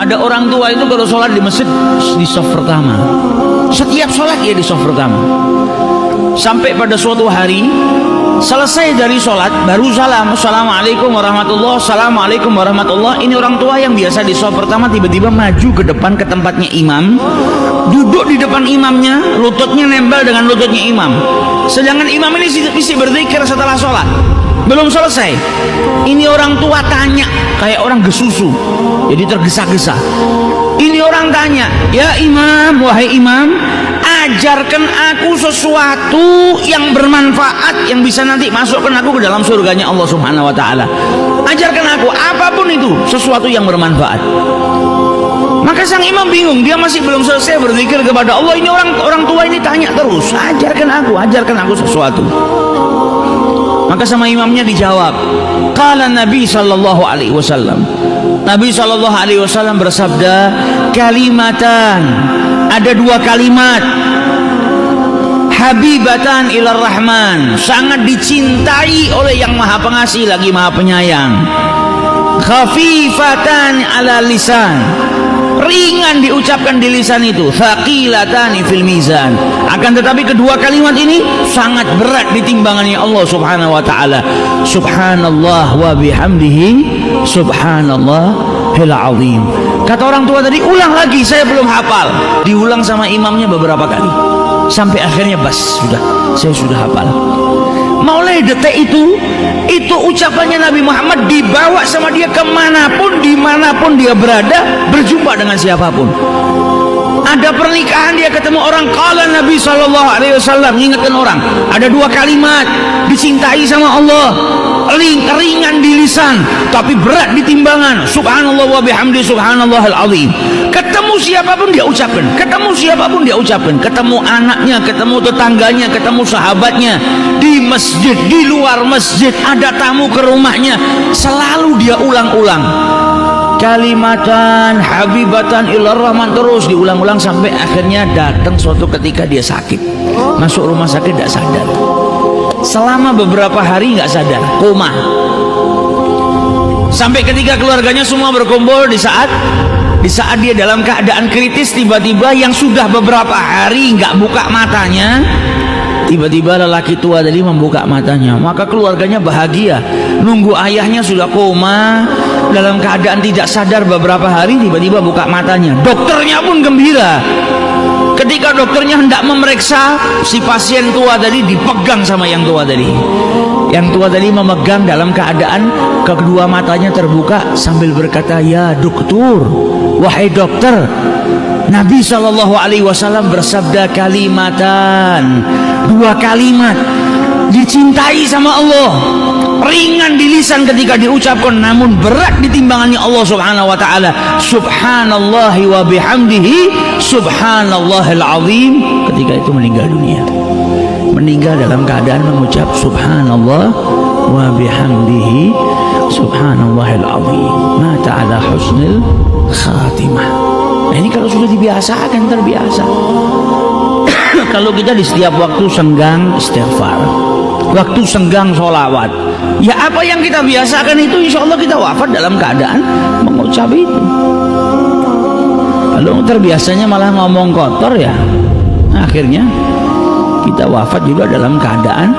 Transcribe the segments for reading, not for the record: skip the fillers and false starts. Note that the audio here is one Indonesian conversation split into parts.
Ada orang tua itu kalau sholat di masjid di shaf pertama. Setiap sholat dia di shaf pertama. Sampai pada suatu hari selesai dari sholat baru salam, assalamualaikum warahmatullah, assalamualaikum warahmatullah. Ini orang tua yang biasa di shaf pertama tiba-tiba maju ke depan ke tempatnya imam, duduk di depan imamnya, lututnya nempel dengan lututnya imam. Sedangkan imam ini mesti berzikir setelah sholat. Belum selesai, ini orang tua tanya kayak orang gesusu, jadi tergesa-gesa. Ini orang tanya, ya imam, wahai imam, ajarkan aku sesuatu yang bermanfaat, yang bisa nanti masukkan aku ke dalam surganya Allah Subhanahu wa ta'ala. Ajarkan aku apapun itu, sesuatu yang bermanfaat. Maka sang imam bingung, dia masih belum selesai berzikir kepada Allah. Ini orang tua ini tanya terus, ajarkan aku sesuatu. Maka sama imamnya dijawab, qala Nabi sallallahu alaihi wasallam. Nabi sallallahu alaihi wasallam bersabda, kalimatan, ada dua kalimat, habibatan ilar rahman, sangat dicintai oleh yang maha pengasih lagi maha penyayang. Khafifatan ala lisan, ringan diucapkan di lisan itu, thaqilatani fil mizan. Akan tetapi kedua kalimat ini sangat berat di timbangannya Allah Subhanahu wa taala. Subhanallah wa bihamdihi, subhanallahil azim. Kata orang tua tadi, ulang lagi, saya belum hafal. Diulang sama imamnya beberapa kali sampai akhirnya bas, saya sudah hafal. Mulai detik itu ucapannya Nabi Muhammad dibawa sama dia kemanapun, dimanapun dia berada, berjumpa dengan siapapun. Ada pernikahan dia ketemu orang, qala Nabi sallallahu alaihi wasallam, ingatkan orang. Ada dua kalimat dicintai sama Allah, ringan di lisan tapi berat di timbangan, subhanallah wa bihamdi subhanallahil azim. Ketemu siapapun dia ucapkan, ketemu anaknya, ketemu tetangganya, ketemu sahabatnya, di masjid, di luar masjid, ada tamu ke rumahnya, selalu dia ulang-ulang kalimatan habibatan ilar rahman, terus diulang-ulang sampai akhirnya datang suatu ketika dia sakit, masuk rumah sakit tidak sadar, selama beberapa hari nggak sadar, koma. Sampai ketika keluarganya semua berkumpul, di saat dia dalam keadaan kritis, tiba-tiba yang sudah beberapa hari nggak buka matanya, tiba-tiba lelaki tua tadi membuka matanya. Maka keluarganya bahagia, nunggu ayahnya sudah koma dalam keadaan tidak sadar beberapa hari, tiba-tiba buka matanya. Dokternya pun gembira. Ketika dokternya hendak memeriksa, si pasien tua tadi dipegang sama yang tua tadi. Yang tua tadi memegang dalam keadaan kedua matanya terbuka sambil berkata, ya dokter, wahai dokter, Nabi sallallahu alaihi wasallam bersabda kalimatan, dua kalimat dicintai sama Allah, ringan di lisan ketika diucapkan namun berat di timbangannya Allah Subhanahu wa taala. Subhanallahi wa bihamdihi, subhanallahil azim. Ketika itu meninggal dunia, meninggal dalam keadaan mengucap subhanallah wa bihamdihi, subhanallahil azim. Mata ala husnil khatimah. Nah, ini kalau sudah dibiasakan terbiasa. Kalau kita di setiap waktu senggang istighfar, waktu senggang sholawat, ya apa yang kita biasakan itu insya Allah kita wafat dalam keadaan mengucap itu. Kalau terbiasanya malah ngomong kotor, ya akhirnya kita wafat juga dalam keadaan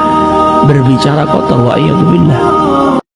berbicara kotor. Wa a'udzubillah.